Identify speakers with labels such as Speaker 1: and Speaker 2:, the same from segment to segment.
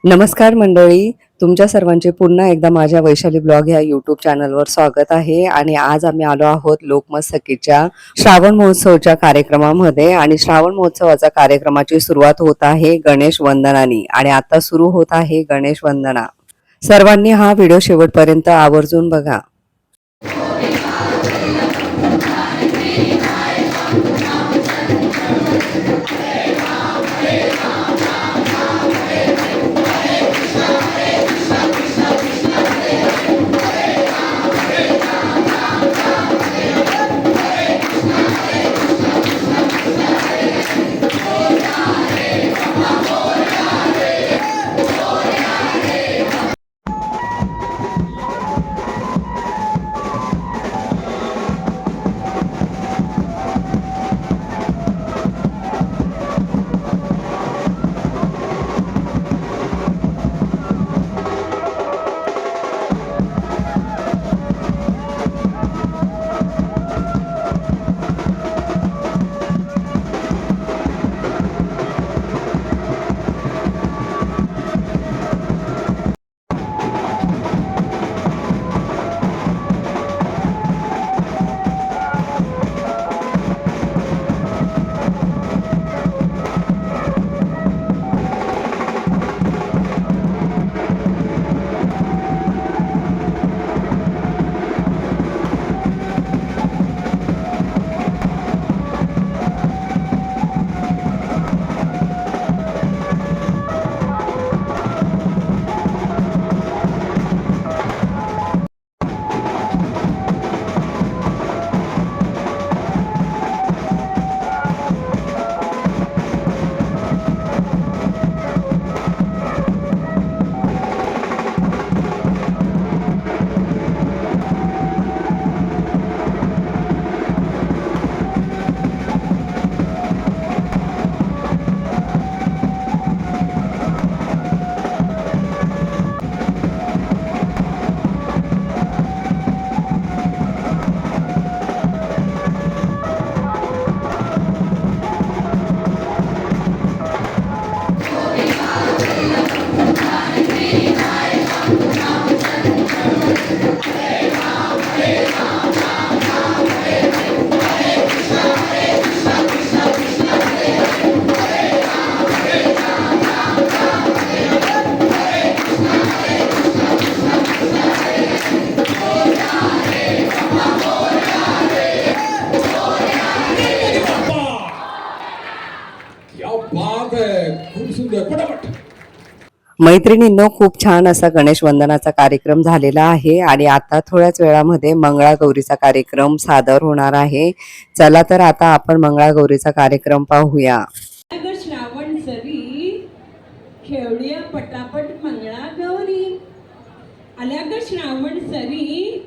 Speaker 1: नमस्कार मंडळी, तुमच्या सर्वांचे पुन्हा एकदा माझ्या वैशाली ब्लॉग ह्या यूट्यूब चॅनलवर स्वागत आहे. आणि आज आम्ही आलो आहोत लोकमत सखीच्या श्रावण महोत्सवच्या कार्यक्रमामध्ये. आणि श्रावण महोत्सवाच्या कार्यक्रमाची सुरुवात होत आहे गणेश वंदनानी. आणि आता सुरू होत आहे गणेश वंदना. सर्वांनी हा व्हिडिओ शेवटपर्यंत आवर्जून बघा. मैत्रिणींनो, खूप छान असा गणेश वंदनाचा कार्यक्रम झालेला आहे. आणि आता थोड्याच वेळामध्ये मंगळागौरीचा कार्यक्रम सादर होणार आहे. चला तर आता आपण मंगळागौरीचा कार्यक्रम पाहूया.
Speaker 2: श्रावण सरी खेळूया पटापट मंगळागौरी. आल्या ग श्रावण सरी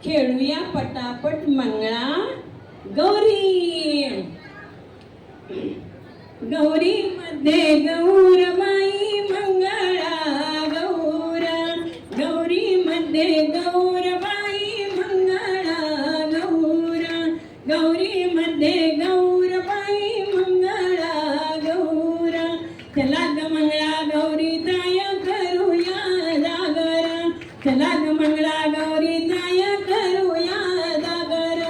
Speaker 2: खेळूया पटापट मंगळा गौरी. गौरी मध्ये गौरबाई मंगळा गौर. गौरी मध्ये गौरबाई मंगळा गौर. गौरी मध्ये गौरबाई मंगळा गौर. चला ग मंगळा गौरी ताय करूया जागर. चला ग मंगळा गौरी ताय करूया जागर.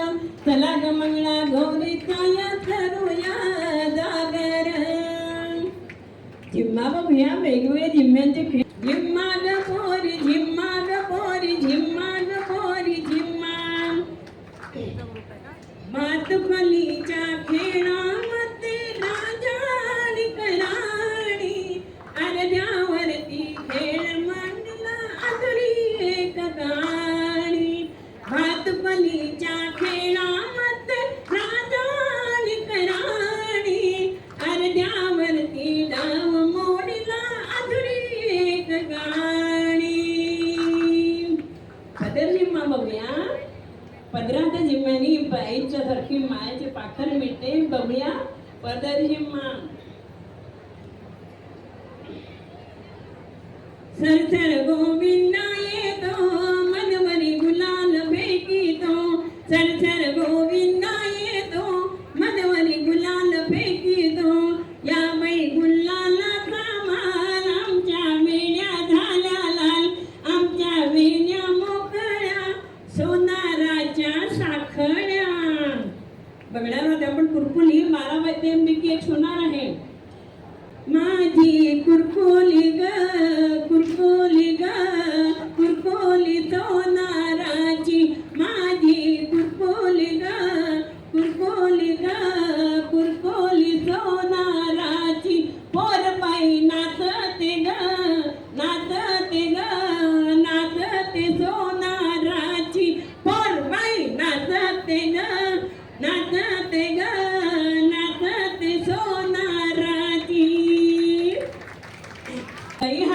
Speaker 2: चला ग मंगळा गौरी ताय करूया जागर. झिम्मा बघूया वेगवेगळ्या झिम्म्यांचे खेळ. झिम्मा ग पोरी झिम्मा ग पोरी झिम्मा ग पोरी झिम्मा. मातुकलीच्या खेळामध्ये राजा आणि कलाणी. अर्ध्यावरती खेळ मांडला आधुरी एक गाणी. भातुकलीच्या खेळामध्ये राजा आणि कलाणी. अर्ध्यावरती डाव मोडला आधुरी एक गाणी. पदर जिम्मा बघूया. पदराच्या जिम्म्यानी बाईच्या सारखी मायाचे पाखर मिळते. बघूया पदर जिम्मा. सरसर गोविंदा येतो मनवरी गुलाल फेकीतो. सरसर गोविंदा येतो मनवरी गुलाल फेकीतो. या बाई गुलालाचा मान आमच्या मेण्या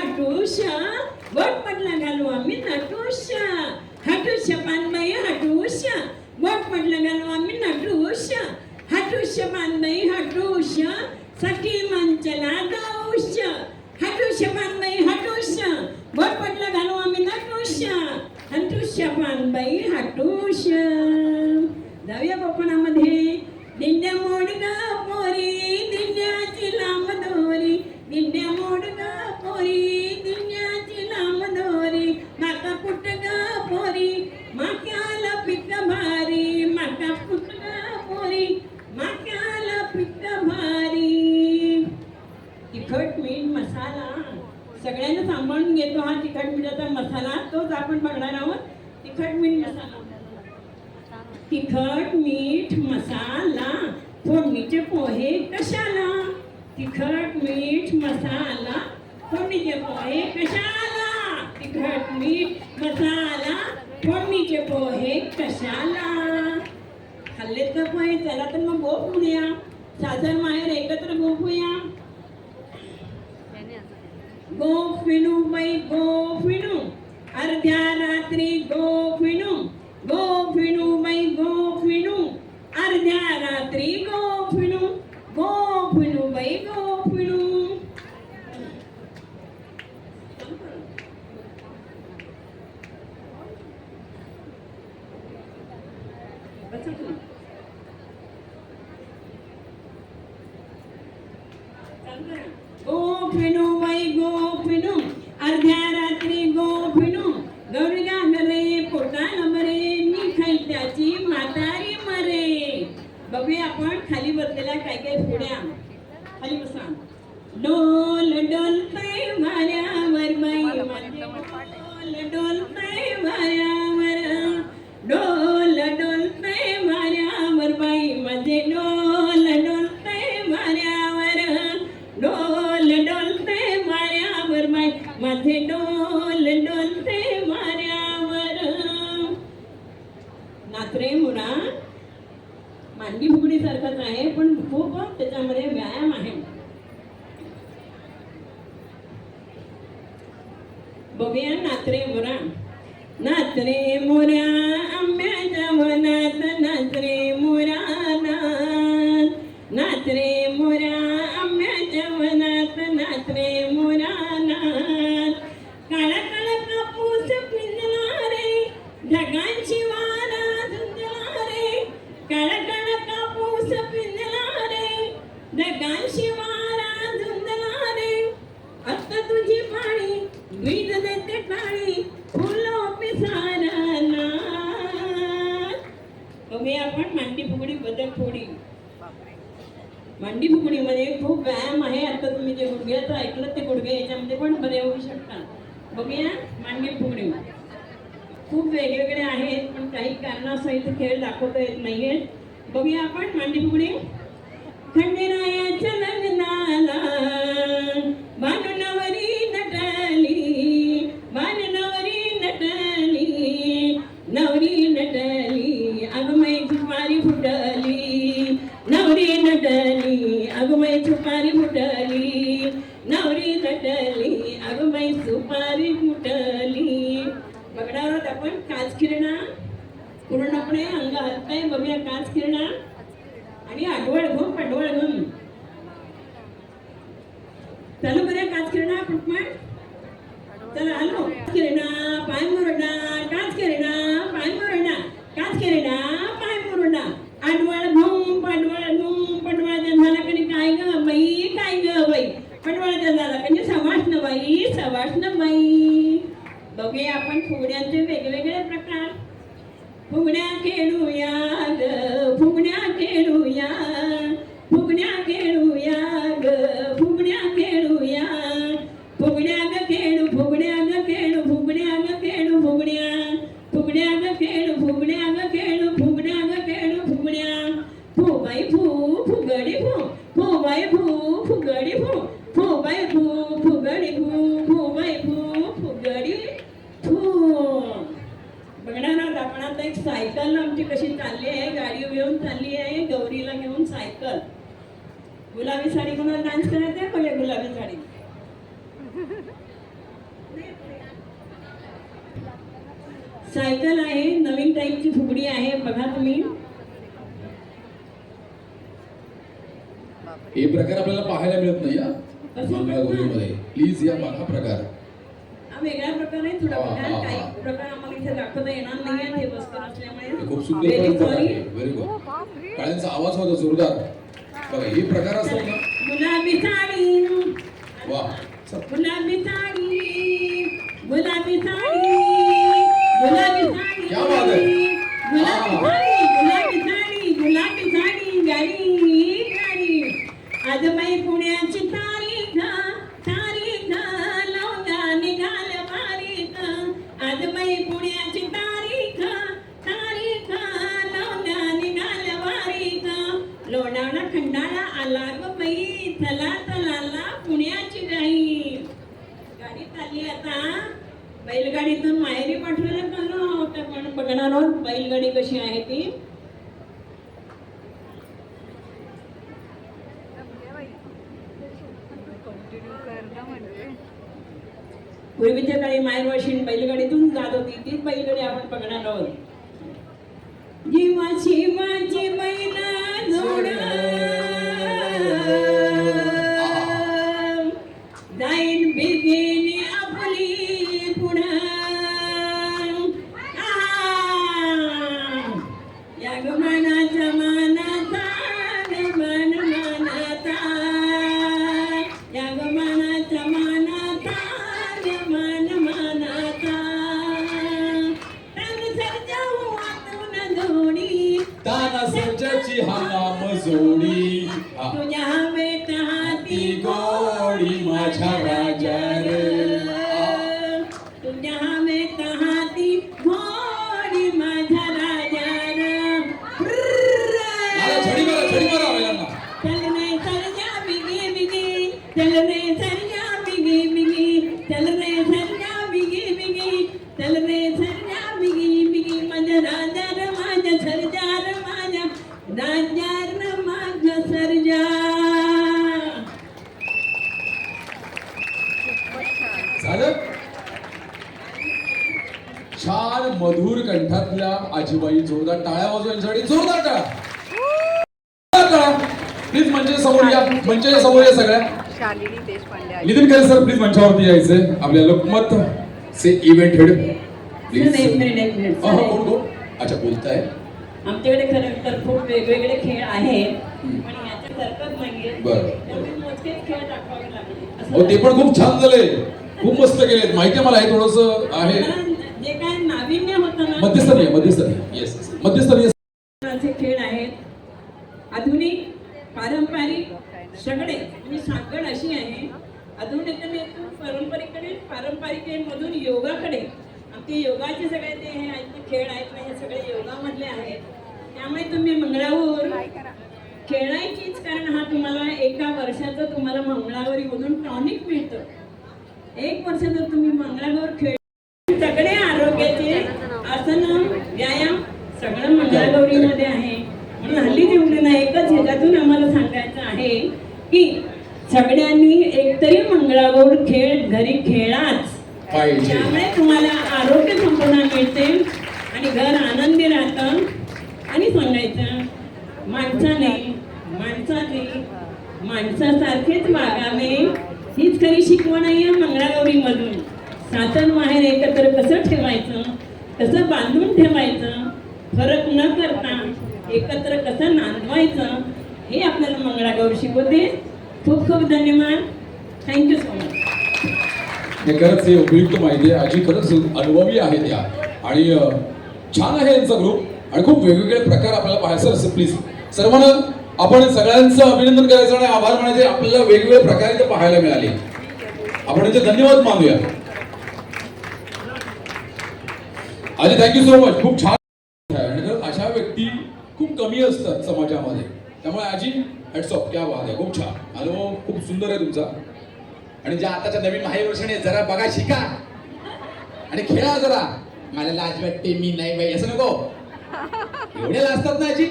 Speaker 2: हटूश बोट पडला घालू आम्ही नटूश हटूश पानबाई हटूश बोट पडला घालू आम्ही नटूश हटूश पानबाई हटूश सखी मंचला दोष हटूश पानबाई हटूश बोट पडला घालू आम्ही नटूश हटूश पानबाई हटूश. जाऊया कोकणामध्ये. दिंड्या मोडगा पोरी दिंड्याची लांब दोरी दिंड्या मोडगा पोरी दिंड्याची लांब दोरी माका कुटगा पोरी माक्याला पिक भारी माका कुटगा पोरी माक्याला पिक भारी. तिखट मीठ मसाला सगळ्यांना सांभाळून घेतो हा तिखट मिठाचा मसाला तोच आपण बघणार आहोत. तिखट मीठ मसाला तिखट मीठ मसाला फोडणीचे पोहे कशाला तिखट मीठ मसाला फोडणीचे पोहे कशाला तिखट मीठ मसाला फोडणीचे पोहे कशाला. खाल्लेत का पोहे चला तर मग गोपूया सासर माहेर एकत्र गोपूया. गोफिणू बाई गोफिणू अर्ध्या रात्री गोफिणू गोफिणू बाई गोफिणू अर्ध्या रात्री गोफिणू गोफिणू बाई गोफिणू. गोफिणू बाई गोफिणू अर्ध्या रात्री गोफिणू गौरी गागरे पोटाला मरे मी खाईल त्याची म्हातारी मरे. बघूया आपण खाली बसलेल्या काय काय फुड्या. खाली बसा. डोल डोलतय वाऱ्यावर बाई माझे डोल डोलतय वाऱ्यावर डोल डोलतय वाऱ्यावर बाई माझे डोल डोलतय वाऱ्यावर डोल डोलतय वाऱ्यावर बाई माझे डोल डोलतय वाऱ्यावर. नाचरे मुळा मांडी फुगडी सारखंच आहे पण खूप त्याच्यामध्ये व्यायाम आहे. बघूया नाचरे मोरा. नाचरे मोऱ्या आंब्याच्या वनात नाचरे मोरा नाच नाचरे मोऱ्या आंब्याच्या वनात नाचरे मोरा नाच. काळा काळा कापूस पिंजला रे ढगांची वारा धुंदला रे काळा काळा कापूस पिंजला रे ढगांची वारा धुंदला रे. आता तुझी पाणी वीज देते काळी फुलो पिसारा नाच. बघूया आपण मांडी फुगडी बदल थोडी. मांडी फुगडीमध्ये खूप व्यायाम आहे. आता तुम्ही जे गुडघ्याचं ऐकलं ते गुडघे याच्यामध्ये पण बरे होऊ शकतात. बघूया मांडी फुगडी. खूप वेगवेगळे आहेत पण काही कारणासहित खेळ दाखवता येत नाहीये. बघूया आपण मांडी फुगडी. खंडेरायाच्या लग्नाला बाणनवरी नटली बाणनवरी नटली नवरी नटली अगमय सुपारी फुटली नवरी नटली अगमय सुपारी फुटली नवरी नटली अगमय सुपारी फुटली. बघणार आहोत आपण काच किरणा पूर्णपणे अंग हलतंय. बघूया काच किरणा आणि आडवळ घुम पडवळ घुम. चालू करूया काच किरणा पटपट. चला हॅलो. किरणा पाय मुरडा काच किरणा पाय मुरडा काच किरणा पाय मुरडा आडवळ घुम पडवळ घुम पडवळ झाला कधी काय ग बाई काय ग बाई पडवळ झाला कधी सवाष्ण बाई. बघूया आपण फुगड्यांचे वेगवेगळे प्रकार. फुगड्या खेळूया ग फुगड्या खेळूया फुगड्या खेळूया ग फुगड्या खेळूया फुगड्या ग खेळू फुगड्या ग खेळू फुगड्या ग खेळू फुगड्या फुगड्या ग खेळू फुगड्या ग खेळू फुगड्या ग खेळू फुगड्या. फू बाई फू फुगडी फू फू बाई फू फुगडी फू फू बाई फू फुगडी फू फू बाई फू फुगडी फू. बघणार आहोत आपण आता एक सायकल आमची कशी चालली आहे. गाडी घेऊन चालली आहे गौरीला घेऊन सायकल. गुलाबी साडी कोणाला डान्स करायचा आहे? बघा गुलाबी साडी. सायकल आहे, नवीन टाईपची फुगडी आहे, बघा तुम्ही.
Speaker 3: हे प्रकार आपल्याला पाहायला मिळत नाही या मंगळागौरीमध्ये. प्लीज या बघा प्रकार.
Speaker 2: हा वेगळा प्रकार आहे थोडा
Speaker 3: हा,
Speaker 2: बघा.
Speaker 3: हा,
Speaker 2: काही
Speaker 3: हा.
Speaker 2: प्रकार आम्हाला इथे दाखवता येणार नाही आहे, हे बसकर असल्यामुळे.
Speaker 3: खूप सुंदर
Speaker 2: Very
Speaker 3: परंपरा
Speaker 2: sorry.
Speaker 3: आहे. Very good. टाळ्यांचा आवाज होता जोरदार. बघा हे प्रकार असतात ना.
Speaker 2: गुलाबी साडी,
Speaker 3: वा.
Speaker 2: गुलाबी साडी, गुलाबी साडी, गुलाबी साडी,
Speaker 3: क्या बात है.
Speaker 2: गुलाबी साडी, गुलाबी साडी, गुलाबी साडी, गाडी गाडी. आज बाई पुण्याची तारीख, तारीख लवंगा निघाल बारीक. आज बाई पुण्याची तारीख, तारीख लवंगा निघाल बारीक. लोणावळा खंडाळा आला ग बाई, चला चला पुण्याची गाई. गाडी चालली आता. बैलगाडीतून माहेरी पाठवायला चाललो तर पण बघणार आहोत बैलगाडी कशी आहे ती. पूर्वीच्या काळी माहेर वाशिन बैलगाडीतून जात होती, तीच बैलगाडी आपण बघणार आहोत. जीवाची माझी बैल जोड जाईन बिगिनी आपली पुढं. या गमनाचा मानाचा गमन मानाचा, या गमनाचा मानाचा गमन मानाचा. तन सर्जाऊ आतून जोडी,
Speaker 3: ताना सर्जाची हा नाम जोडी. हा.
Speaker 2: तुझ्या बेटा
Speaker 3: ती गोडी माझ्या राजा रे.
Speaker 2: तुझ्या बेटा हाती घोडी माझ्या राजा.
Speaker 3: छडी मारा बैलांना.
Speaker 2: चल रे सरजा बिगी बिगी, चल रे सरजा बिगी बिगी, चल रे सरजा बिगी बिगी, चल रे सरजा बिगी बिगी. माझ्या राजा र माझ्या सरजा र माझ्या राजा र माझ्या सरजा.
Speaker 3: झालं. छान मधुर कंठातल्या आजीबाई. जोरदार टाळ्या वाजवा यांच्यासाठी. जोरदार टाळ्या. प्लीज मंचाच्या समोर या. मंचाच्या समोर या सगळ्या.
Speaker 4: शालिनी देशपांडे
Speaker 3: नितीन खरे सर प्लीज मंचावरती यायचंय. आपल्या लोकमत से इव्हेंट हेड प्लीज.
Speaker 2: एक मिनिट
Speaker 3: हा कोण कोण. अच्छा बोलताय.
Speaker 2: आमच्याकडे खरं तर खूप वेगवेगळे खेळ आहेत, पण याच्या हरकत नाहीये.
Speaker 3: बरं.
Speaker 2: त्यामुळे मोजकेच खेळ दाखवावे लागले.
Speaker 3: हो ते पण खूप छान झाले. खूप मस्त केलेत. माहिती आहे मला हे थोडस आहे.
Speaker 2: जे काय नाविन्य होतं ना,
Speaker 3: मध्यस्थानीय मध्यस्थानीय. येस मध्यस्थानीय.
Speaker 2: असे खेळ आहेत. आधुनिक, पारंपरिक सगळे म्हणजे साखळ अशी आहे. आधुनिकतेतून पारंपरिकतेमधून योगाकडे. आमचे योगाचे सगळे ते हे खेळ आहेत ना, हे सगळे योगामधले आहेत. त्यामुळे तुम्ही मंगळावर खेळायचीच, कारण हा तुम्हाला एका वर्षाचं तुम्हाला मंगळागौरीमधून टॉनिक मिळतं. एक वर्षाचं तुम्ही मंगळागौर खेळ सगळे आरोग्याचे आसन व्यायाम सगळं मंगळागौरीमध्ये आहे. म्हणून हल्ली जेवढे ना एकच ह्याच्यातून आम्हाला सांगायचं आहे की सगळ्यांनी एकतरी मंगळागौर खेळ घरी खेळाच.
Speaker 3: पाहिजे.
Speaker 2: त्यामुळे तुम्हाला आरोग्य संपदा मिळते आणि घर आनंदी राहतं. आणि सांगायचं माणसासारखेच वागावे हीच खरी शिकवण आहे या मंगळागौरीमधून. सासर माहेर एकत्र कसं ठेवायचं, कसं बांधून ठेवायचं, फरक न करता एकत्र कसं नांदवायचं, हे आपल्याला मंगळागौर शिकवते. खूप खूप धन्यवाद. Thank you so much.
Speaker 3: हे खरंच हे उपयुक्त माहिती आहे. आजी खरंच अनुभवी आहेत या. आणि छान आहे यांचा ग्रुप आणि खूप वेगवेगळे प्रकार आपल्याला पाहायचं. सर प्लीज सर्वांना आपण सगळ्यांचं अभिनंदन करायचं आणि आभार मानायचे. आपल्याला वेगवेगळे प्रकार इथे पाहायला मिळाले. आपण यांचे धन्यवाद मानूया. आजी थँक्यू सो मच. खूप छान. आणि अशा व्यक्ती खूप कमी असतात समाजामध्ये. त्यामुळे आजी हॅट्स ऑफ. क्या बात आहे. खूप छान अनुभव. खूप सुंदर आहे तुमचा.
Speaker 5: आणि ज्या आताच्या नवीन महावर्षाने जरा बघा शिका आणि खेळा जरा. मला लाज वाटते मी नाही बाई असं नको. एवढे लाजतात ना आजी.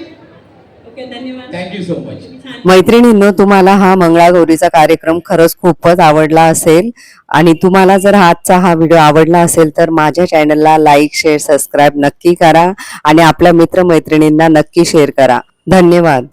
Speaker 2: ओके धन्यवाद.
Speaker 5: Thank you so much.
Speaker 2: छान.
Speaker 1: मैत्रिणींनो, तुम्हाला हा मंगळागौरीचा कार्यक्रम खरंच खूपच आवडला असेल आणि तुम्हाला जर आजचा हा व्हिडिओ आवडला असेल तर माझ्या चॅनलला लाईक, शेअर, सबस्क्राईब नक्की करा आणि आपल्या मित्रमैत्रिणींना नक्की शेअर करा. धन्यवाद.